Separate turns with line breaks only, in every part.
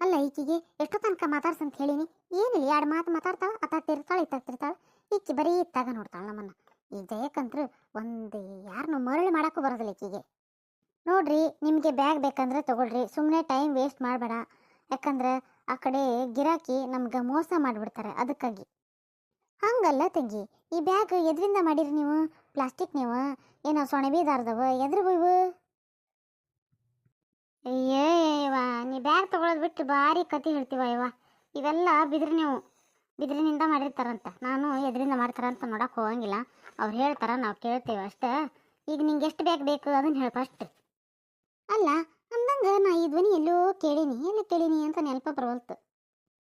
ಅಲ್ಲ ಈಕಿಗೆ ಎಷ್ಟು ತನಕ ಮಾತಾಡ್ಸಂತ ಹೇಳಿನಿ. ಏನಿಲ್ಲ, ಎರಡು ಮಾತು ಮಾತಾಡ್ತಾಳ, ಅತ್ತಾಡ್ತಿರ್ತಾಳೆ ಇತ್ತಾಡ್ತಿರ್ತಾಳೆ. ಈಕಿ ಬರೀ ಇತ್ತಾಗ ನೋಡ್ತಾಳೆ ನಮ್ಮನ್ನ. ಈ ಜಯಕ್ಕಂತೂ ಒಂದು ಯಾರನ್ನು ಮರಳು ಮಾಡಕ್ಕೂ ಬರೋದಿಲ್ಲ ಈಕಿಗೆ. ನೋಡ್ರಿ, ನಿಮಗೆ ಬ್ಯಾಗ್ ಬೇಕಂದ್ರೆ ತಗೊಳ್ರಿ, ಸುಮ್ಮನೆ ಟೈಮ್ ವೇಸ್ಟ್ ಮಾಡಬೇಡ. ಯಾಕಂದ್ರೆ ಆ ಕಡೆ ಗಿರಾಕಿ ನಮ್ಗೆ ಮೋಸ ಮಾಡಿಬಿಡ್ತಾರೆ. ಅದಕ್ಕಾಗಿ ಹಂಗಲ್ಲ ತಂಗಿ, ಈ ಬ್ಯಾಗ್ ಎದ್ರಿಂದ ಮಾಡಿರಿ ನೀವು? ಪ್ಲಾಸ್ಟಿಕ್ ನೀವು ಏನೋ ಸೊಣಬೀದಾರ್ದವ ಎದ್ರಿಗೂ ಇವು? ಅಯ್ಯವ್ವ, ನೀ ಬ್ಯಾಗ್ ತಗೊಳೋದು ಬಿಟ್ಟು ಭಾರಿ ಕತೆ ಹೇಳ್ತೀವ ಇವ. ಇವೆಲ್ಲ ಬಿದಿರಿನಿಂದ ಮಾಡಿರ್ತಾರಂತ. ನಾನು ಎದ್ರಿಂದ ಮಾಡ್ತಾರಂತ ನೋಡಕ್ಕೆ ಹೋಗಂಗಿಲ್ಲ. ಅವ್ರು ಹೇಳ್ತಾರ, ನಾವು ಕೇಳ್ತೇವೆ ಅಷ್ಟೇ. ಈಗ ನಿಂಗೆ ಎಷ್ಟು ಬ್ಯಾಗ್ ಬೇಕು ಅದನ್ನು ಹೇಳ ಫಸ್ಟ್. ಅಲ್ಲ ಅಂದಂಗೆ ನಾ ಈ ಧ್ವನಿ ಎಲ್ಲೋ ಎಲ್ಲಿ ಕೇಳೀನಿ ಅಂತ ನೆನಪ ಬರವಲ್ತು.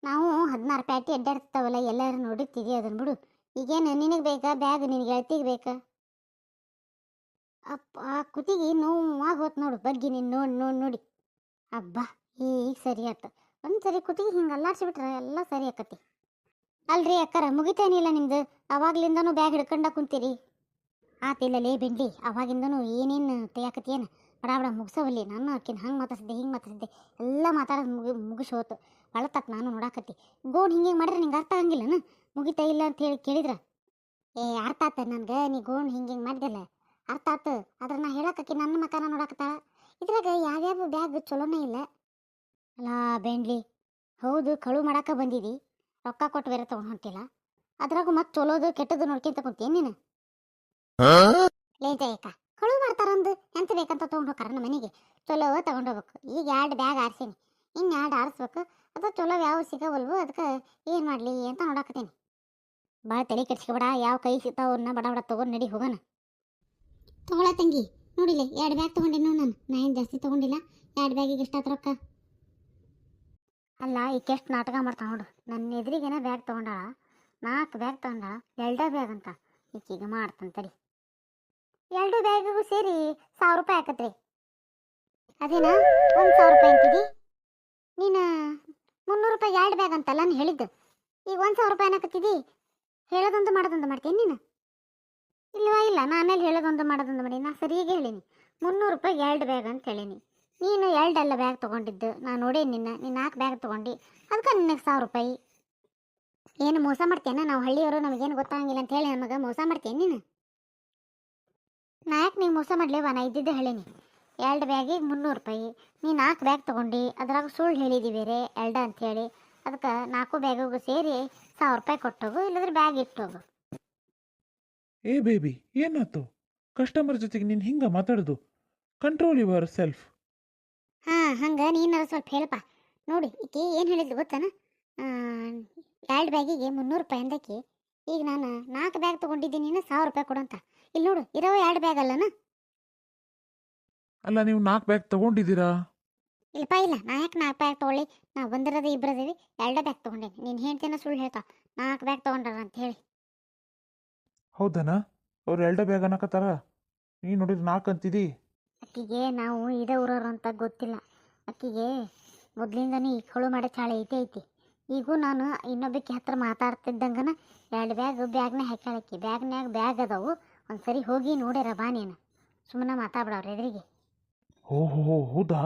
ನಾವು 16 ಪ್ಯಾಟಿ ಅಡ್ಡಾಡ್ತಾವಲ್ಲ, ಎಲ್ಲರೂ ನೋಡಿರ್ತೀವಿ, ಅದನ್ನು ಬಿಡು. ಈಗೇನು ನಿನಗೆ ಬೇಕಾ ಬ್ಯಾಗ್? ನಿನಗೆ ಗೆಳತಿಗೆ ಬೇಕಾ? ಅಪ್ಪ, ಕುತ್ತಿಗೆ ನೋವಾಗಿ ಹೋತ್ ನೋಡು, ಬಗ್ಗೆ ನೀನು ನೋಡಿ. ಅಬ್ಬಾ, ಈಗ ಸರಿ ಆಯ್ತು. ಒಂದ್ಸರಿ ಕುತ್ತಿಗೆ ಹಿಂಗೆ ಅಲ್ಲಾಡ್ಸಿಬಿಟ್ರೆ ಎಲ್ಲ ಸರಿ ಆಕತಿ. ಅಲ್ರಿ ಅಕ್ಕಾರ, ಮುಗಿತೇನಿಲ್ಲ ನಿಮ್ದು? ಅವಾಗ್ಲಿಂದನೂ ಬ್ಯಾಗ್ ಹಿಡ್ಕೊಂಡ ಕುಂತೀರಿ. ಆತಿಲ್ಲಲೇ ಬೆಂಡ್ಲಿ, ಅವಾಗಿಂದನೂ ಏನೇನು ತೆಯಾಕತಿಯೇನು? ಬಡ ಮುಗಿಸವಲ್ಲಿ. ನಾನು ಆಕಿನ ಹಂಗೆ ಮಾತಾಡ್ಸಿದ್ದೆ, ಹಿಂಗೆ ಮಾತಾಡ್ಸಿದ್ದೆ, ಎಲ್ಲ ಮಾತಾಡೋದು ಮುಗಿಸಿ ಹೋತು. ಬಳತಕ್ ನಾನು ನೋಡಾಕತ್ತಿ. ಗೋಣ್ ಹಿಂಗೆ ಮಾಡಿದ್ರೆ ನಿಂಗೆ ಅರ್ಥ ಆಗಂಗಿಲ್ಲನ? ಮುಗಿತಾ ಇಲ್ಲ ಅಂತ ಹೇಳಿ ಕೇಳಿದ್ರ ಅರ್ಥ ಆತ ನನ್ಗೆ. ನೀ ಗೋಣ್ ಹಿಂಗೆ ಮಾಡಿದಲ್ಲ ಅರ್ಥ ಆತು. ಆದ್ರೆ ನಾ ಹೇಳಕತ್ತಿ ನನ್ನ ಮಕಾನ ನೋಡಾಕತ್ತಾಳ. ಇದ್ರಾಗ ಯಾವ್ಯಾವ ಬ್ಯಾಗ್ ಚಲೋನೇ ಇಲ್ಲ. ಅಲ್ಲ ಬೆಂಡ್ಲಿ, ಹೌದು ಕಳು ಮಾಡಾಕ ಬಂದಿದಿ, ರೊಕ್ಕ ಕೊಟ್ಟು ಬೇರೆ ತೊಗೊಂಡು ಹೊಂಟಿಲ್ಲ. ಅದ್ರಾಗು ಮತ್ತೆ ಚಲೋದು ಕೆಟ್ಟದ್ದು ನೋಡ್ಕೊಂತ ಕುಂತೇನು ನೀನು? ಲೇಜಯ್ಯಕ್ಕ, ಕಳು ಮಾಡ್ತಾರಂದು ಎಂತ ಬೇಕಂತ ತೊಗೊಂಡು ಹೋಗಾರ ನಮ್ಮ ಮನೆಗೆ. ಚಲೋ ತಗೊಂಡೋಗ್ಬೇಕು. ಈಗ 2 ಬ್ಯಾಗ್ ಆರಿಸೀನಿ, ಇನ್ನು 2 ಆರಿಸ್ಬೇಕು. ಅದು ಚಲೋ ಯಾವ ಸಿಗವಲ್ವು, ಅದಕ್ಕೆ ಏನು ಮಾಡಲಿ ಅಂತ ನೋಡಾಕತ್ತೀನಿ. ಭಾಳ ತಲೆ ಕೆಡ್ಸ್ಕೊಬೇಡ. ಯಾವ ಕೈ ಸಿಗ್ತಾವನ್ನ ಬಡ ತೊಗೊಂಡು ನಡಿ, ಹೋಗೋಣ. ತಗೊಳ ತಂಗಿ, ನೋಡಿಲ್ಲ 2 ಬ್ಯಾಗ್ ತೊಗೊಂಡಿನ ನಾ ಏನು ಜಾಸ್ತಿ ತೊಗೊಂಡಿಲ್ಲ. 2 ಬ್ಯಾಗಿಗೆ ಎಷ್ಟಾತ್ ರೊಕ್ಕ? ಅಲ್ಲ ಈಕೆಷ್ಟು ನಾಟಕ ಮಾಡ್ತಾ ನೋಡು. ನನ್ನ ಎದುರಿಗೇನ ಬ್ಯಾಗ್ ತೊಗೊಂಡಾಳ, 4 ಬ್ಯಾಗ್ ತೊಗೊಂಡಾಳ, 2 ಬ್ಯಾಗ್ ಅಂತ. ಈಕೀಗ ಮಾಡ್ತಂತಡಿ. 2 ಬ್ಯಾಗಿಗೂ ಸೇರಿ 1000 ರೂಪಾಯಿ ಆಕತ್ರಿ. ಅದೇನಾ 1000 ರೂಪಾಯಿ ಅಂತಿದಿ ನೀನು? 300 ರೂಪಾಯಿ 2 ಬ್ಯಾಗ್ ಅಂತಲ್ಲ ನಾನು ಹೇಳಿದ್ದು. ಈಗ 1000 ರೂಪಾಯಿ ಅನ್ನಕತ್ತಿದಿ. ಹೇಳೋದೊಂದು ಮಾಡೋದೊಂದು ಮಾಡ್ತೀನಿ ನೀನು? ಇಲ್ವಾ ಇಲ್ಲ, ನಾನಲ್ಲಿ ಹೇಳೋದೊಂದು ಮಾಡೋದೊಂದು ಮಾಡಿ. ನಾ ಸರಿಯಾಗಿ ಹೇಳೀನಿ, 300 ರೂಪಾಯಿ 2 ಬ್ಯಾಗ್ ಅಂತ ಹೇಳೀನಿ. ನೀನು 2 ಅಲ್ಲ ಬ್ಯಾಗ್ ತೊಗೊಂಡಿದ್ದು, ನಾನು ನೋಡೇನಿ ನೀನು 4 ಬ್ಯಾಗ್ ತೊಗೊಂಡು, ಅದಕ್ಕೆ ನಿನಗೆ 1000 ರೂಪಾಯಿ. ಏನು ಮೋಸ ಮಾಡ್ತೇನೆ? ನಾವು ಹಳ್ಳಿಯವರು, ನಮಗೇನು ಗೊತ್ತಾಗಂಗಿಲ್ಲ ಅಂತ ಹೇಳಿ ನಮಗೆ ಮೋಸ ಮಾಡ್ತೇನೆ ನೀನು? ನಾ ಯಾಕೆ ನೀವು ಮೋಸ ಮಾಡಲೇವ? ನಾ ಇದ್ದಿದ್ದೆ ಹೇಳೀನಿ, 2 ಬ್ಯಾಗಿಗೆ 300 ರೂಪಾಯಿ. ನೀ 4 ಬ್ಯಾಗ್ ತೊಗೊಂಡು, ಅದ್ರಾಗ ಸುಳ್ಳು ಹೇಳಿದಿ ಬೇರೆ 2 ಅಂಥೇಳಿ. ಅದಕ್ಕೆ 4 ಬ್ಯಾಗಿಗೂ ಸೇರಿ 1000 ರೂಪಾಯಿ ಕೊಟ್ಟೋಗು, ಇಲ್ಲದ್ರೆ ಬ್ಯಾಗ್ ಇಟ್ಟೋಗು.
ಏ ಬೇಬಿ, ಏನಾಯ್ತು? ಕಸ್ಟಮರ್ ಜೊತೆಗೆ ನೀನು ಹಿಂಗೆ ಮಾತಾಡೋದು? Control your self.
ಹಾಂ, ಹಂಗೆ ನೀನಾರು ಸ್ವಲ್ಪ ಹೇಳಪ್ಪ. ನೋಡಿ ಈಕೆ ಏನು ಹೇಳಿದ್ಲು ಗೊತ್ತಾನ? 2 ಬ್ಯಾಗಿಗೆ 300 ರೂಪಾಯಿ ಅಂದಕ್ಕೆ. ಈಗ ನಾನು 4 ಬ್ಯಾಗ್ ತೊಗೊಂಡಿದ್ದೀನಿ, 1000 ರೂಪಾಯಿ ಕೊಡಂತ. ಇಲ್ಲಿ ನೋಡು, ಇರೋ 2 ಬ್ಯಾಗ್ ಅಲ್ಲನ?
ಅಲ್ಲ, ನೀವು 4 ಬ್ಯಾಗ್ ತಗೊಂಡಿದ್ದೀರಾ?
ಇಲ್ಲಪ್ಪ ಇಲ್ಲ, ನಾ ಯಾಕೆ 4 ಬ್ಯಾಗ್ ತೊಗೊಳ್ಳಿ? ನಾವು ಬಂದಿರೋದು ಇಬ್ಬರದೇವಿ, 2 ಬ್ಯಾಗ್ ತೊಗೊಂಡೇನಿ. ನೀನು ಹೇಳ್ತೇನೆ ಸುಳ್ಳು ಹೇಳ್ತಾ 4 ಬ್ಯಾಗ್ ತೊಗೊಂಡಾರ ಅಂತ ಹೇಳಿ.
ಹೌದನಾ? ಅವ್ರು 2 ಬ್ಯಾಗ್ ಅನ್ನಕತ್ತಾರ, ನೀನು ನೋಡಿದ್ರೆ 4 ಅಂತಿದಿ.
ಅಕ್ಕಿಗೆ ನಾವು ಇದೇ ಊರವ್ರು ಅಂತ ಗೊತ್ತಿಲ್ಲ. ಅಕ್ಕಿಗೆ ಮೊದಲಿಂದನೂ ಈ ಕಳು ಮಾಡೋ ಚಾಳೆ ಐತಿ. ಈಗೂ ನಾನು ಇನ್ನೊಬ್ಬಕ್ಕೆ ಹತ್ರ ಮಾತಾಡ್ತಿದ್ದಂಗನ 2 ಬ್ಯಾಗ್ನ ಹಾಕ್ಯಾಳಕ್ಕಿ. ಬ್ಯಾಗ್ನಾಗ ಬ್ಯಾಗ್ ಅದಾವು. ಒಂದು ಸರಿ ಹೋಗಿ ನೋಡ್ಯಾರ ಬಾ ನೀನು. ಸುಮ್ಮನೆ ಮಾತಾಡ್ಬಿಡವ್ರ ಎದುರಿಗೆ.
ಓಹೋ, ಹೌದಾ?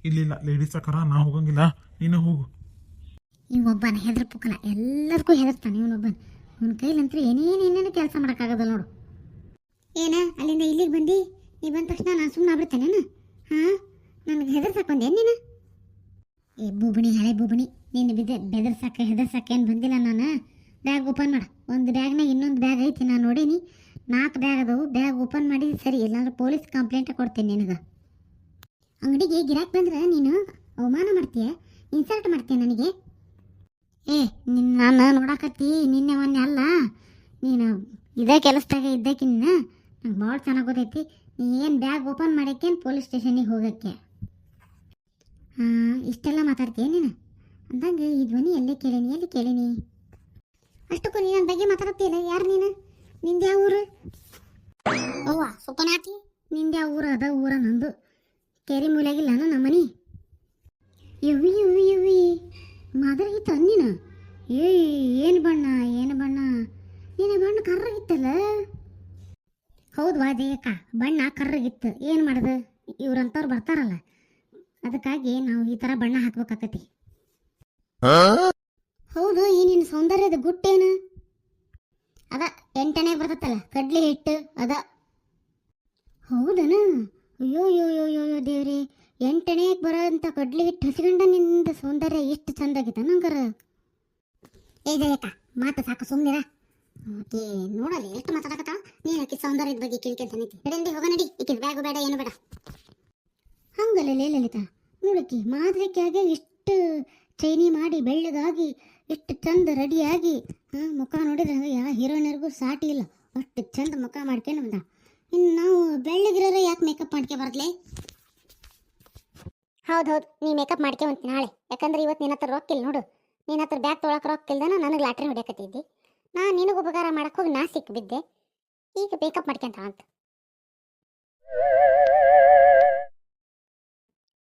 ಇಲ್ಲ ಲೇಡೀಸ್ ಅಕ್ಕಾರ, ನಾ ಹೋಗಂಗಿಲ್ಲ, ನೀನು ಹೋಗು.
ಇವೊಬ್ಬನ ಹೆದ್ರ ಪುಕ್ಕಲ, ಎಲ್ಲರಿಗೂ ಹೆದರ್ತಾನೆ ಇವನೊಬ್ಬನ. ಇವನ ಕೈಲಂತೂ ಏನೇನೇನೇನು ಕೆಲಸ ಮಾಡೋಕ್ಕಾಗೋದಲ್ಲ ನೋಡು. ಏನ ಅಲ್ಲಿಂದ ಇಲ್ಲಿಗೆ ಬಂದು ನೀ ಬಂದ ತಕ್ಷಣ ನಾನು ಸುಮ್ಮನೆ ಆಗ್ಬಿಡ್ತೇನೇನು? ಹಾಂ, ನನಗೆ ಹೆದರ್ಸಾಕೊಂಡೇನು ನೀನು? ಏ ಬೂಬಣಿ, ಹಳೆ ಬೂಬಣಿ, ನೀನು ಬೆದರ್ಸಾಕೆ ಹೆದರ್ಸಾಕೆ ಏನು ಬಂದಿಲ್ಲ ನಾನು. ಬ್ಯಾಗ್ ಓಪನ್ ಮಾಡು. ಒಂದು ಬ್ಯಾಗ್ನಾಗ ಇನ್ನೊಂದು ಬ್ಯಾಗ್ ಐತಿ, ನಾನು ನೋಡೀನಿ. 4 ಬ್ಯಾಗ್ ಅದಾವು. ಬ್ಯಾಗ್ ಓಪನ್ ಮಾಡಿ ಸರಿ, ಇಲ್ಲಾಂದ್ರೆ ಪೊಲೀಸ್ ಕಂಪ್ಲೇಂಟ್ ಕೊಡ್ತೇನೆ ನಿನಗೆ. ಅಂಗಡಿಗೆ ಗಿರಾಕಿ ಬಂದ್ರೆ ನೀನು ಅವಮಾನ ಮಾಡ್ತೀಯ, ಇನ್ಸಲ್ಟ್ ಮಾಡ್ತೀಯ ನನಗೆ. ಏ ನಾನು ನೋಡಾಕತ್ತಿ ನಿನ್ನೆ ಮೊನ್ನೆ ಅಲ್ಲ, ನೀನು ಇದೇ ಕೆಲಸದಾಗ ಇದ್ದಕ್ಕೆ ನೀನು ನಂಗೆ ಭಾಳ ಚೆನ್ನಾಗಿ ಗೊತ್ತೈತಿ. ನೀ ಏನು ಬ್ಯಾಗ್ ಓಪನ್ ಮಾಡೋಕ್ಕೇನು ಪೊಲೀಸ್ ಸ್ಟೇಷನಿಗೆ ಹೋಗೋಕ್ಕೆ? ಹಾಂ, ಇಷ್ಟೆಲ್ಲ ಮಾತಾಡ್ತೀಯ ನೀನು? ಅಂದಂಗೆ ಈ ಧ್ವನಿ ಎಲ್ಲಿ ಕೇಳೀನಿ? ಅಷ್ಟಕ್ಕೂ ನೀನು ನನ್ನ ಬಗ್ಗೆ ಮಾತಾಡ್ತೀಯಲ್ಲ, ಯಾರು ನೀನು? ನಿಂದು ಯಾವ ಊರು? ಅವ್ವ ಸುಪ್ಪನಾತಿ, ನಿಂದು ಯಾವ ಊರು? ಅದ ಊರ ನಂದು. ಕೇರಿ ಮೂಲೆಯಾಗಿಲ್ಲ ನಮ್ಮ ಮನೆ. ಯವ್ವಿ ಮಾದರಿಗಿತ್ತ ನೀನು? ಏನು ಬಣ್ಣ ನಿನ್ನ ಬಣ್ಣ ಕರ್ರಗಿತ್ತಲ್ಲ. ಹೌದು ವಾಜಯ್ಯಕ್ಕ, ಬಣ್ಣ ಕರ್ರಗಿತ್ತು. ಏನು ಮಾಡೋದು, ಇವ್ರಂಥವ್ರು ಬರ್ತಾರಲ್ಲ, ಅದಕ್ಕಾಗಿ ನಾವು ಈ ಥರ ಬಣ್ಣ ಹಾಕ್ಬೇಕಾಕತಿ. ಹೌದು, ಈ ನಿನ್ನ ಸೌಂದರ್ಯದ ಗುಟ್ಟೇನು? ಅದ 8ನೇ ಬರ್ತತ್ತಲ್ಲ ಕಡ್ಲಿ ಹಿಟ್ಟು ಅದ. ಹೌದನ? ಅಯ್ಯೋ ಯೋ ಯೋ ಯೋ ಯೋ ದೇವ್ರಿ, 8ನೇ ಬರೋಂಥ ಕಡ್ಲಿ ಹಿಟ್ಟು ಹಸಿಗಂಡ ನಿಂದ ಸೌಂದರ್ಯ ಎಷ್ಟು ಚಂದಾಗಿತ್ತ ನಂಗರ. ಏ ಜಯಕ ಮಾತು ಸಾಕು ಸುಮ್ಮನಿರ. ಓಕೆ ನೋಡಲಿ ಎಷ್ಟು ಮಾತಾಡಕತ್ತಾಳ ನೀನು. ಆಕಿ ಸೌಂದರ್ಯದ ಬಗ್ಗೆ ಕೇಳ್ಕೊಂತ ನಿಂತಿ. ನಡಿ ಹೋಗ ನಡಿ, ಈಕಿನ ಬ್ಯಾಗು ಬೇಡ ಏನು ಬೇಡ. ಹಂಗಲ್ಲ ಲಲಿತಾ, ನೋಡಕ್ಕಿ ಮಾದರಿಕೆಯಾಗೆ ಇಷ್ಟು ಚೈನಿ ಮಾಡಿ ಬೆಳ್ಳಗಾಗಿ ಎಷ್ಟು ಚಂದ ರೆಡಿಯಾಗಿ ಮುಖ ನೋಡಿದ್ರೆ ಯಾವ ಹೀರೋಯಿನರಿಗೂ ಸಾಟಿ ಇಲ್ಲ, ಅಷ್ಟು ಚಂದ ಮುಖ ಮಾಡ್ಕೊಂಡು ಬಂದ. ಇನ್ನು ನಾವು ಬೆಳ್ಳಗಿರೋರ ಯಾಕೆ ಮೇಕಪ್ ಮಾಡ್ಕೆ ಬರದ್ಲೆ? ಹೌದು, ನೀ ಮೇಕಪ್ ಮಾಡ್ಕೊಂತ ನಾಳೆ. ಯಾಕಂದ್ರೆ ಇವತ್ತು ನಿನ್ನ ಹತ್ರ ರೊಕ್ಕಿಲ್ಲ ನೋಡು. ನಿನ್ನ ಹತ್ರ ಬ್ಯಾಗ್ ತೊಗೊಳಕ್ಕೆ ರೊಕ್ಕಿಲ್ದನ ನನಗೆ ಲಾಟ್ರಿ ಹೊಡ್ಯಾಕತ್ತಿದ್ದಿ. ನಾನು ನಿನಗೆ ಉಪಕಾರ ಮಾಡಕ್ಕೆ ಹೋಗಿ ನಾ ಸಿಕ್ಕ ಬಿದ್ದೆ. ಈಗ ಮೇಕಪ್ ಮಾಡ್ಕೊಂತ ಅಂತ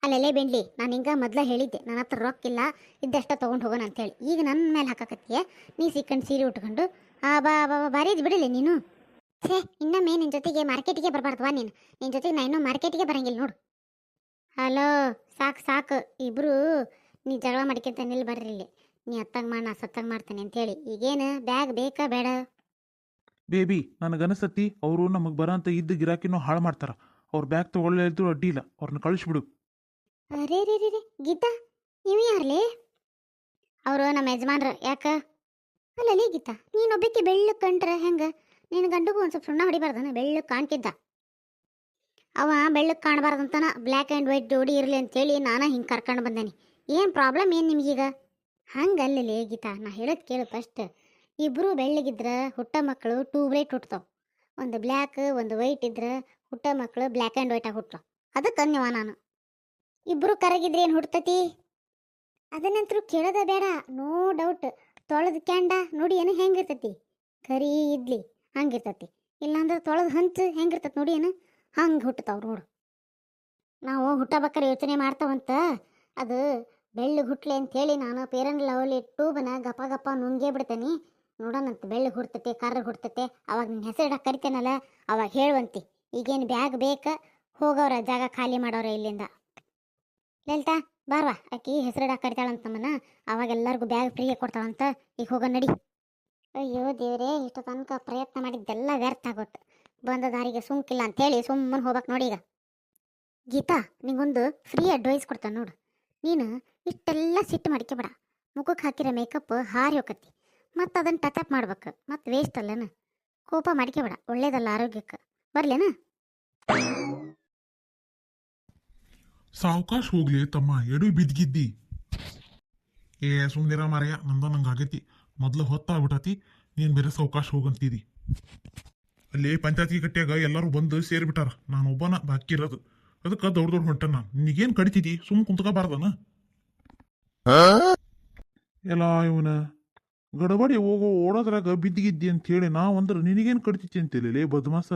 ಅಲ್ಲೆಲ್ಲೇ ಬೆಂಡ್ಲಿ, ನಾನು ಹಿಂಗ ಮೊದ್ಲ ಹೇಳಿದ್ದೆ ನನ್ನ ಹತ್ರ ರೊಕ್ಕಿಲ್ಲ, ಇದ್ದಷ್ಟ ತೊಗೊಂಡು ಹೋಗೋಣ ಅಂತೇಳಿ. ಈಗ ನನ್ನ ಮೇಲೆ ಹಾಕಕತ್ತೀಯ ನೀ ಸಿಕ್ಕಂಡು ಸೀರೆ ಉಟ್ಕೊಂಡು. ಬಾ ಬಾ ಬಾರೀದ್ ಬಿಡಲಿ ನೀನು. ಛೇ, ಇನ್ನೊಮ್ಮೆ ನಿನ್ನ ಜೊತೆಗೆ ಮಾರ್ಕೆಟಿಗೆ ಬರಬಾರ್ದವಾ ನೀನು. ನಿನ್ನ ಜೊತೆಗೆ ನಾ ಇನ್ನೂ ಮಾರ್ಕೆಟಿಗೆ ಬರಂಗಿಲ್ಲ ನೋಡು. ಹಲೋ, ಸಾಕು ಸಾಕು ಇಬ್ರು. ನೀ ಜಗಳ ಮಾಡ್ಕೊಂತ ನಿಲ್ ಬರ್ರಿ ಇಲ್ಲಿ. ನೀ ಅತ್ತಂಗೆ ಮಾಡಿ ನಾ ಸತ್ತಂಗೆ ಮಾಡ್ತೇನೆ ಅಂತೇಳಿ. ಈಗೇನು ಬ್ಯಾಗ್ ಬೇಕಾ ಬೇಡ?
ಬೇಬಿ, ನನಗನ್ಸತಿ ಅವರು ನಮಗೆ ಬರೋಂಥ ಇದ್ದ ಗಿರಾಕಿನೂ ಹಾಳು ಮಾಡ್ತಾರ. ಅವ್ರ ಬ್ಯಾಗ್ ತೊಗೊಳ್ಳಿದ್ರು ಅಡ್ಡಿ ಇಲ್ಲ, ಅವ್ರನ್ನ ಕಳಿಸ್ಬಿಡು.
ಅರೇ ರೇ ರೇ ರೇ ಗೀತಾ, ನೀವು ಯಾರ್ಲೇ? ಅವರು ನಮ್ಮ ಯಜಮಾನ್ರು. ಯಾಕ? ಅಲ್ಲಲ್ಲಿ ಗೀತಾ, ನೀನೊಬ್ಬಕ್ಕೆ ಬೆಳ್ಳಕ್ಕೆ ಕಂಡ್ರೆ ಹೆಂಗೆ? ನಿನ್ನ ಗಂಡಗೂ ಒಂದು ಸ್ವಲ್ಪ ಸುಣ್ಣ ಹೊಡಿಬಾರ್ದನ? ಬೆಳ್ಳಕ್ಕೆ ಕಾಣ್ತಿದ್ದ ಅವ. ಬೆಳ್ಳಕ್ಕೆ ಕಾಣಬಾರ್ದಂತನ ಬ್ಲ್ಯಾಕ್ ಆ್ಯಂಡ್ ವೈಟ್ ಜೋಡಿ ಇರಲಿ ಅಂತೇಳಿ ನಾನು ಹಿಂಗೆ ಕರ್ಕೊಂಡು ಬಂದೇನಿ. ಏನು ಪ್ರಾಬ್ಲಮ್ ಏನು ನಿಮಗೀಗ? ಹಂಗಲ್ಲೇ ಗೀತಾ, ನಾ ಹೇಳೋದು ಕೇಳು ಫಸ್ಟ್. ಇಬ್ಬರು ಬೆಳ್ಳಗಿದ್ರೆ ಹುಟ್ಟ ಮಕ್ಕಳು ಟ್ಯೂಬ್ಲೈಟ್ ಹುಟ್ತಾವೆ. ಒಂದು ಬ್ಲ್ಯಾಕ್ ಒಂದು ವೈಟ್ ಇದ್ರೆ ಹುಟ್ಟ ಮಕ್ಕಳು ಬ್ಲ್ಯಾಕ್ ಆ್ಯಂಡ್ ವೈಟಾಗಿ ಹುಟ್ತಾವೆ. ಅದಕ್ಕೆ ಅಂದ್ಯವ ನಾನು. ಇಬ್ಬರು ಕರಗಿದ್ರೆ ಏನು ಹುಡ್ತತಿ? ಅದನ್ನಂತರೂ ಕೇಳೋದ ಬೇಡ. No doubt. ತೊಳೆದ ಕ್ಯಾಂಡ ನೋಡಿ ಏನು ಹೆಂಗಿರ್ತತಿ? ಕರಿ ಇಡ್ಲಿ ಹಂಗಿರ್ತತಿ. ಇಲ್ಲಾಂದ್ರೆ ತೊಳೆದ ಹಂಚು ಹೆಂಗಿರ್ತತಿ ನೋಡಿ ಏನು ಹಂಗೆ ಹುಟ್ಟತಾವ್ ನೋಡು. ನಾವು ಹುಟ್ಟಬೇಕಾರೆ ಯೋಚನೆ ಮಾಡ್ತಾವಂತ ಅದು ಬೆಳ್ಳಗೆ ಹುಟ್ಲಿ ಅಂಥೇಳಿ ನಾನು ಪೇರನ್ ಲವ್ಲಿ ಟ್ಯೂಬನ ಗಪ ಗಪ ನುಂಗೇ ಬಿಡ್ತೇನೆ. ನೋಡೋಣಂತ ಬೆಳ್ಳಗೆ ಹುಡ್ತತೆ ಕರ್ರಗೆ ಹುಡ್ತತೆ. ಅವಾಗ ನಿನ್ನ ಹೆಸರು ಕರಿತೇನಲ್ಲ ಅವಾಗ ಹೇಳುವಂತಿ. ಈಗೇನು ಬ್ಯಾಗ್ ಬೇಕಾ? ಹೋಗವ್ರ ಜಾಗ ಖಾಲಿ ಮಾಡೋರ ಇಲ್ಲಿಂದ. ಲಲಿತಾ ಬಾರ್ವಾ, ಆಕಿ ಹೆಸರಿಡ ಕರಿತಾಳಂತ ನಮ್ಮನ್ನ. ಅವಾಗ ಎಲ್ಲರಿಗೂ ಬ್ಯಾಗ್ ಫ್ರೀಗೆ ಕೊಡ್ತಾಳಂತ. ಈಗ ಹೋಗ ನಡಿ. ಅಯ್ಯೋ ದೇವ್ರೇ, ಇಷ್ಟು ತನಕ ಪ್ರಯತ್ನ ಮಾಡಿದ್ದೆಲ್ಲ ವ್ಯರ್ಥ ಆಗೋಟ್ಟು. ಬಂದ ದಾರಿಗೆ ಸುಂಕಿಲ್ಲ ಅಂತೇಳಿ ಸುಮ್ಮನೆ ಹೋಗ್ಬೇಕು ನೋಡಿ. ಈಗ ಗೀತಾ, ನಿಂಗೊಂದು ಫ್ರೀ ಅಡ್ವೈಸ್ ಕೊಡ್ತಾನೆ ನೋಡು. ನೀನು ಇಷ್ಟೆಲ್ಲ ಸಿಟ್ಟು ಮಾಡ್ಕೊಬೇಡ. ಮುಖಕ್ಕೆ ಹಾಕಿರೋ ಮೇಕಪ್ ಹಾರಿ ಹೋಗತಿ. ಮತ್ತು ಅದನ್ನು ಟಚಪ್ ಮಾಡ್ಬೇಕು. ಮತ್ತು ವೇಸ್ಟ್ ಅಲ್ಲನ. ಕೋಪ ಮಾಡ್ಕೊಬೇಡ, ಒಳ್ಳೇದಲ್ಲ ಆರೋಗ್ಯಕ್ಕೆ. ಬರ್ಲೇನ?
ಸಾವಕಾಶ ಹೋಗ್ಲಿ ತಮ್ಮ, ಎಡು ಬಿದ್ಗಿದ್ದಿ. ಸುಮ್ನಿರ ಮಾರಯ್ಯ, ನಮ್ದ ನಂಗೆ ಆಗೈತಿ. ಮೊದ್ಲು ಹೊತ್ತಾಗ್ಬಿಟ್ಟತಿ, ನೀನು ಬೇರೆ ಸಾವಕಾಶ ಹೋಗಂತಿದಿ. ಅಲ್ಲಿ ಪಂಚಾಯತಿ ಕಟ್ಟ್ಯಾಗ ಎಲ್ಲರೂ ಬಂದು ಸೇರಿಬಿಟ್ಟಾರ. ನಾನು ಒಬ್ಬನ ಬಾಕಿ ಇರೋದು. ಅದಕ್ಕೆ ದೊಡ್ಡ ಹೊಂಟ ನಾನು. ನಿನಗೇನು ಕಡಿತಿದಿ? ಸುಮ್ಮ ಕುಂತ್ಕೋಬಾರ್ದನ?
ಎಲ್ಲ ಇವನ ಗಡಬಡಿ ಹೋಗೋ ಓಡೋದ್ರಾಗ ಬಿದ್ದಿಗಿದ್ದಿ ಅಂತ ಹೇಳಿ ನಾವಂದ್ರೆ ನಿನಗೇನು ಕಡಿತೈತಿ ಅಂತೇಳಿ ಬದ್ಮಾಸ.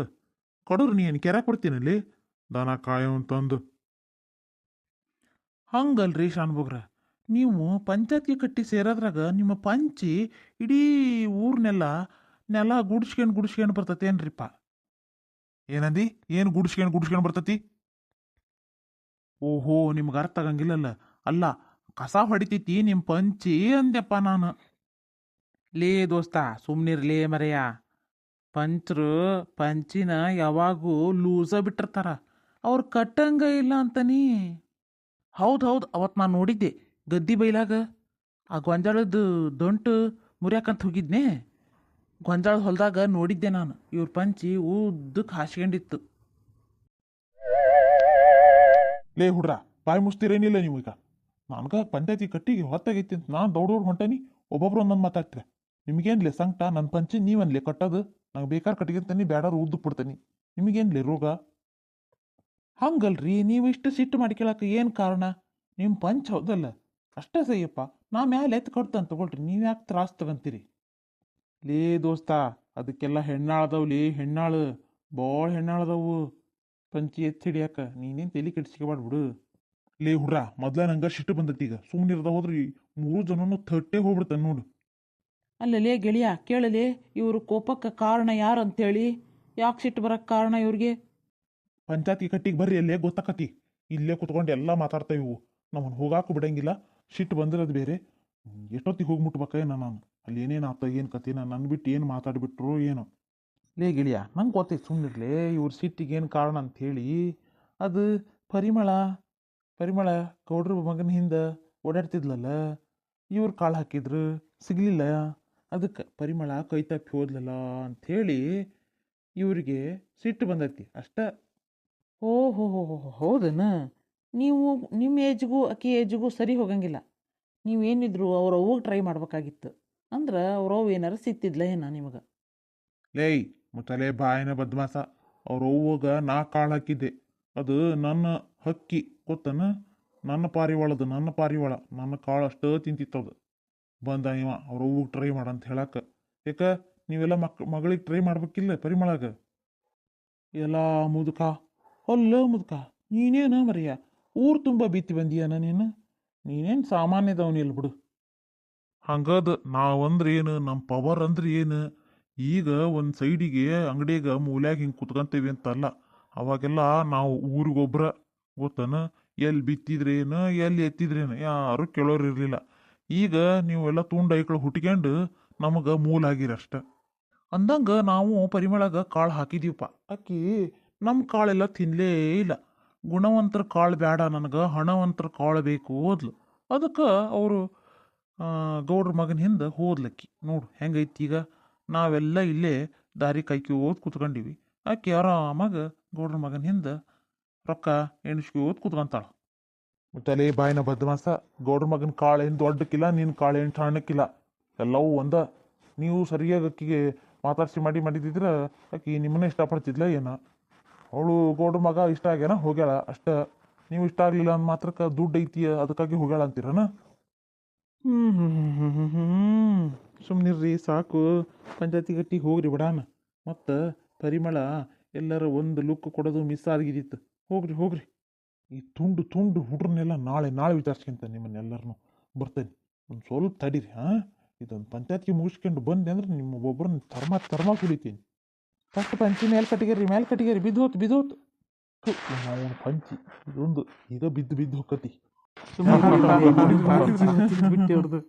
ಕಡೋರು ನೀನು ಕೆರೆ ಕೊಡ್ತೀನಲ್ಲಿ ದನ ಕಾಯೋ ಅಂತಂದು. ಹಂಗಲ್ರಿ ಶಾನ್ಭೋಗ್ರ, ನೀವು ಪಂಚಾಯತ್ಗೆ ಕಟ್ಟಿ ಸೇರೋದ್ರಾಗ ನಿಮ್ಮ ಪಂಚಿ ಇಡೀ ಊರ್ನೆಲ್ಲ ನೆಲ ಗುಡಿಸ್ಕೊಂಡು ಬರ್ತತೇನ್ರಿಪ್ಪ? ಏನಂದಿ? ಏನು ಗುಡಿಸ್ಕೊಂಡು ಬರ್ತತಿ? ಓಹೋ, ನಿಮ್ಗೆ ಅರ್ಥ ಆಗಂಗಿಲ್ಲಲ್ಲ. ಅಲ್ಲ, ಕಸ ಹೊಡಿತೈತಿ ನಿಮ್ಮ ಪಂಚಿ ಅಂದ್ಯಪ್ಪ ನಾನು. ಲೇ ದೋಸ್ತ, ಸುಮ್ಮನಿರ್ಲೇ ಮರೆಯ. ಪಂಚರು ಪಂಚಿನ ಯಾವಾಗೂ ಲೂಸ ಬಿಟ್ಟಿರ್ತಾರ, ಅವ್ರು ಕಟ್ಟಂಗ ಇಲ್ಲ ಅಂತನೀ. ಹೌದು, ಅವತ್ತು ನಾನು ನೋಡಿದ್ದೆ ಗದ್ದಿ ಬೈಲಾಗ. ಆ ಗೊಂಜಾಳದ ದೊಂಟು ಮುರಿಯಾಕಂತ ಹೋಗಿದ್ನೆ. ಗೊಂಜಾಳದ ಹೊಲದಾಗ ನೋಡಿದ್ದೆ ನಾನು. ಇವ್ರ ಪಂಚಿ ಉದ್ದಕ್ಕೆ ಹಾಸ್ಕೊಂಡಿತ್ತು.
ಲೇ ಹುಡ್ರ, ಬಾಯಿ ಮುಸ್ತಿರೇನಿಲ್ಲ ನೀವೀಗ. ನನ್ಗ ಪಂಚಾಯತಿ ಕಟ್ಟಿಗೆ ಹೊತ್ತಾಗೈತಿ ಅಂತ ನಾನು ದೌಡೋಡ್ ಹೊಂಟೇನಿ. ಒಬ್ಬೊಬ್ರು ಒಂದೊಂದು ಮಾತಾಡ್ತೀರ. ನಿಮಗೇನ್ಲೆ ಸಂಕಟ? ನನ್ನ ಪಂಚಿ ನೀವನ್ಲೆ ಕಟ್ಟೋದು? ನಂಗೆ ಬೇಕಾದ್ರೆ ಕಟ್ಟಿಗಿರ್ತಾನೆ, ಬೇಡಾರು ಉದ್ದಕ್ಕೆ ಬಿಡ್ತಾನೆ. ನಿಮಗೇನ್ಲೆ ರೋಗ?
ಹಂಗಲ್ರಿ, ನೀವು ಇಷ್ಟು ಸಿಟ್ಟು ಮಾಡ್ಕೊಳಕ್ಕೆ ಏನು ಕಾರಣ? ನಿಮ್ಮ ಪಂಚ್ ಹೌದಲ್ಲ, ಅಷ್ಟೇ ಸಯ್ಯಪ್ಪ. ನಾ ಮ್ಯಾಲೆ ಎತ್ತು ಕಟ್ತಾನೆ ತಗೊಳ್ರಿ, ನೀವು ಯಾಕೆ ತ್ರಾಸ ತಗೊಂತೀರಿ? ಲೇ ದೋಸ್ತ, ಅದಕ್ಕೆಲ್ಲ ಹೆಣ್ಣಾಳದವ್ಲಿ. ಹೆಣ್ಣಾಳು ಭಾಳ ಹೆಣ್ಣಾಳದವು ಪಂಚಿ ಎತ್ತಿ ಹಿಡಿಯಾಕ. ನೀನೇನು ತಲೆ ಕೆಡಿಸ್ಕೊಬಾಡ್ಬಿಡು.
ಲೇ ಹುಡ್ರ, ಮೊದ್ಲ ನಂಗೆ ಸಿಟ್ಟು ಬಂದೈತಿ. ಈಗ ಸುಮ್ಮನಿರ್ದ ಹೋದ್ರಿ 3 ಜನನು ಥಟ್ಟೆ ಹೋಗ್ಬಿಡ್ತಾನೆ ನೋಡು.
ಅಲ್ಲಲೇ ಗೆಳೆಯ, ಕೇಳಲೇ, ಇವರು ಕೋಪಕ್ಕೆ ಕಾರಣ ಯಾರು ಅಂತೇಳಿ? ಯಾಕೆ ಸಿಟ್ಟು ಬರೋಕ್ಕೆ ಕಾರಣ ಇವ್ರಿಗೆ?
ಪಂಚಾಯತಿ ಕಟ್ಟಿಗೆ ಬರ್ರಿ, ಅಲ್ಲೇ ಗೊತ್ತಾಕತಿ. ಇಲ್ಲೇ ಕುತ್ಕೊಂಡು ಎಲ್ಲ ಮಾತಾಡ್ತಾವೆ ಇವು ನಮ್ಮನ್ನು ಹೋಗಾಕು ಬಿಡಂಗಿಲ್ಲ. ಸಿಟ್ಟು ಬಂದಿರೋದು ಬೇರೆ. ಎಷ್ಟೊತ್ತಿಗೆ ಹೋಗಿ ಮುಟ್ಬೇಕೇನ ನಾನು ಅಲ್ಲಿ ಏನೇನು ಆತ ಏನು ಕತೆ ನನ್ನ ಬಿಟ್ಟು ಏನು ಮಾತಾಡಿಬಿಟ್ರು ಏನೋ.
ಲೇ ಗಿಳಿಯ ನಂಗೆ ಗೊತ್ತೈತೆ ಸುಮ್ಮನಿರ್ಲೇ ಇವ್ರ ಸಿಟ್ಟಿಗೆ ಏನು ಕಾರಣ ಅಂಥೇಳಿ. ಅದು ಪರಿಮಳ ಪರಿಮಳ ಗೌಡ್ರ ಮಗನ ಹಿಂದೆ ಓಡಾಡ್ತಿದ್ಲಲ್ಲ, ಇವ್ರು ಕಾಳು ಹಾಕಿದ್ರು ಸಿಗಲಿಲ್ಲ, ಅದಕ್ಕೆ ಪರಿಮಳ ಕೈ ತಪ್ಪಿ ಹೋದ್ಲಲ್ಲ ಅಂಥೇಳಿ ಇವ್ರಿಗೆ ಸಿಟ್ಟು ಬಂದೈತಿ ಅಷ್ಟ. ಓಹೋ ಹೋ ಹೋ ಹೌದನ? ನೀವು ನಿಮ್ಮ ಏಜ್ಗೂ ಆಕಿ ಏಜ್ಗೂ ಸರಿ ಹೋಗಂಗಿಲ್ಲ. ನೀವೇನಿದ್ರು ಅವ್ರ ಅವ್ಗೆ ಟ್ರೈ ಮಾಡ್ಬೇಕಾಗಿತ್ತು. ಅಂದ್ರೆ ಅವ್ರ ಅವು ಏನಾರು ಸಿಕ್ತಿದ್ಲ ಏನ ನಿಮಗೆ?
ಲೇಯ್ ಮುಚ್ಚಲೇ ಬಾಯಿನ ಬದ್ಮಾಸ. ಅವ್ರ ಅವ್ವಗ ನಾ ಕಾಳು ಹಾಕಿದ್ದೆ. ಅದು ನನ್ನ ಹಕ್ಕಿ ಗೊತ್ತನ, ನನ್ನ ಪಾರಿವಾಳದು, ನನ್ನ ಪಾರಿವಾಳ ನನ್ನ ಕಾಳು ಅಷ್ಟೇ ತಿಂತಿತ್ತದು. ಬಂದ ಇವ ಅವ್ರ ಅವ್ವಗೆ ಟ್ರೈ ಮಾಡಂತ ಹೇಳಕ್ಕೆ. ಯಾಕ ನೀವೆಲ್ಲ ಮಗಳಿಗೆ ಟ್ರೈ ಮಾಡ್ಬೇಕಿಲ್ಲ ಪರಿಮಳಗ?
ಎಲ್ಲ ಮುದುಕ ಅಲ್ಲ ಮುದುಕ, ನೀನೇನ ಮರಿಯ ಊರು ತುಂಬ ಬಿತ್ತಿ ಬಂದೀಯನ ನೀನು? ನೀನೇನು ಸಾಮಾನ್ಯದವನಿಲ್ಲ ಬಿಡು.
ಹಂಗದ ನಾವಂದ್ರೆ ಏನು, ನಮ್ಮ ಪವರ್ ಅಂದ್ರೆ ಏನು? ಈಗ ಒಂದು ಸೈಡಿಗೆ ಅಂಗಡಿಗೆ ಮೂಲ್ಯಾಗ ಹಿಂಗೆ ಕುತ್ಕೊಂತೀವಿ ಅಂತಲ್ಲ, ಅವಾಗೆಲ್ಲ ನಾವು ಊರಿಗೊಬ್ರ ಗೊತ್ತನ, ಎಲ್ಲಿ ಬಿತ್ತಿದ್ರೇನು ಎಲ್ಲಿ ಎತ್ತಿದ್ರೇನು ಯಾರು ಕೇಳೋರು ಇರಲಿಲ್ಲ. ಈಗ ನೀವೆಲ್ಲ ತುಂಡು ಐಕ್ಳು ಹುಟ್ಕೊಂಡು ನಮಗೆ ಮೂಲ ಆಗಿರಿ ಅಷ್ಟ.
ಅಂದಂಗೆ ನಾವು ಪರಿಮಳಗ ಕಾಳು ಹಾಕಿದೀವಪ್ಪ. ಅಕ್ಕಿ ನಮ್ಮ ಕಾಳೆಲ್ಲ ತಿನ್ನಲೇ ಇಲ್ಲ. ಗುಣವಂತರ ಕಾಳು ಬೇಡ ನನಗೆ, ಹಣವಂತರ ಕಾಳು ಬೇಕು ಓದ್ಲು. ಅದಕ್ಕೆ ಅವರು ಗೌಡ್ರ ಮಗನ ಹಿಂದೆ ಹೋದ್ಲಕ್ಕಿ. ನೋಡು ಹೆಂಗೈತಿ ಈಗ. ನಾವೆಲ್ಲ ಇಲ್ಲೇ ದಾರಿ ಕೈಕಿ ಓದ್ ಕೂತ್ಕೊಂಡಿವಿ. ಆಕೆ ಆರಾಮಾಗ ಗೌಡ್ರ ಮಗನ ಹಿಂದೆ ರೊಕ್ಕ ಎಣಿಸ್ಕಿ ಓದ್ ಕೂತ್ಕೊಂತಾಳ.
ತಲೆ ಬಾಯಿನ ಬದ್ಮಾಸ. ಗೌಡ್ರ ಮಗನ ಕಾಳು ಏನು ದೊಡ್ಡಕ್ಕಿಲ್ಲ, ನಿನ್ನ ಕಾಳು ಏನು ಸಣ್ಣಕ್ಕಿಲ್ಲ, ಎಲ್ಲವೂ ಒಂದ. ನೀವು ಸರಿಯಾಗಿ ಅಕ್ಕಿಗೆ ಮಾತಾಡ್ಸಿ ಮಾಡಿದಿದ್ರೆ ಆಕಿ ನಿಮ್ಮನ್ನ ಇಷ್ಟಪಡ್ತಿದ್ಲ ಏನ? ಅವಳು ಗೌಡ್ರ ಮಗ ಇಷ್ಟ ಆಗ್ಯಾನ ಹೋಗ್ಯಾಳ ಅಷ್ಟ. ನೀವು ಇಷ್ಟ ಆಗಲಿಲ್ಲ ಅಂದ ಮಾತ್ರಕ್ಕೆ ದುಡ್ಡು ಐತಿ ಅದಕ್ಕಾಗಿ ಹೋಗ್ಯಾಳ ಅಂತೀರನ?
ಸುಮ್ಮನಿರ್ರಿ ಸಾಕು. ಪಂಚಾಯತಿ ಗಟ್ಟಿಗೆ ಹೋಗ್ರಿ ಬಿಡಾನ. ಮತ್ತು ಪರಿಮಳ ಎಲ್ಲರ ಒಂದು ಲುಕ್ ಕೊಡೋದು ಮಿಸ್ ಆಗಿದ್ದಿತ್ತು. ಹೋಗ್ರಿ ಹೋಗ್ರಿ.
ಈ ತುಂಡು ತುಂಡು ಹುಡ್ರನ್ನೆಲ್ಲ ನಾಳೆ ವಿಚಾರಿಸ್ಕೊಂತ ನಿಮ್ಮನ್ನೆಲ್ಲರನ್ನು ಬರ್ತೇನೆ. ಒಂದು ಸ್ವಲ್ಪ ತಡೀರಿ. ಹಾಂ, ಇದೊಂದು ಪಂಚಾಯತ್ಗೆ ಮುಗಿಸ್ಕೊಂಡು ಬಂದೆ ಅಂದ್ರೆ ನಿಮ್ಮ ಒಬ್ಬರನ್ನ ತರ್ಮ ಕುಡಿತೀನಿ.
ಫಸ್ಟ್ ಪಂಚಿ ಮೇಲೆ ಕಟ್ಟಿಗೆರಿ ಬಿದ್ದೋತು
ನಾವು ಪಂಚಿ ಇದೊಂದು ಈಗ ಬಿದ್ದು ಹೊಕ್ಕತಿ.
ಬಿಟ್ಟು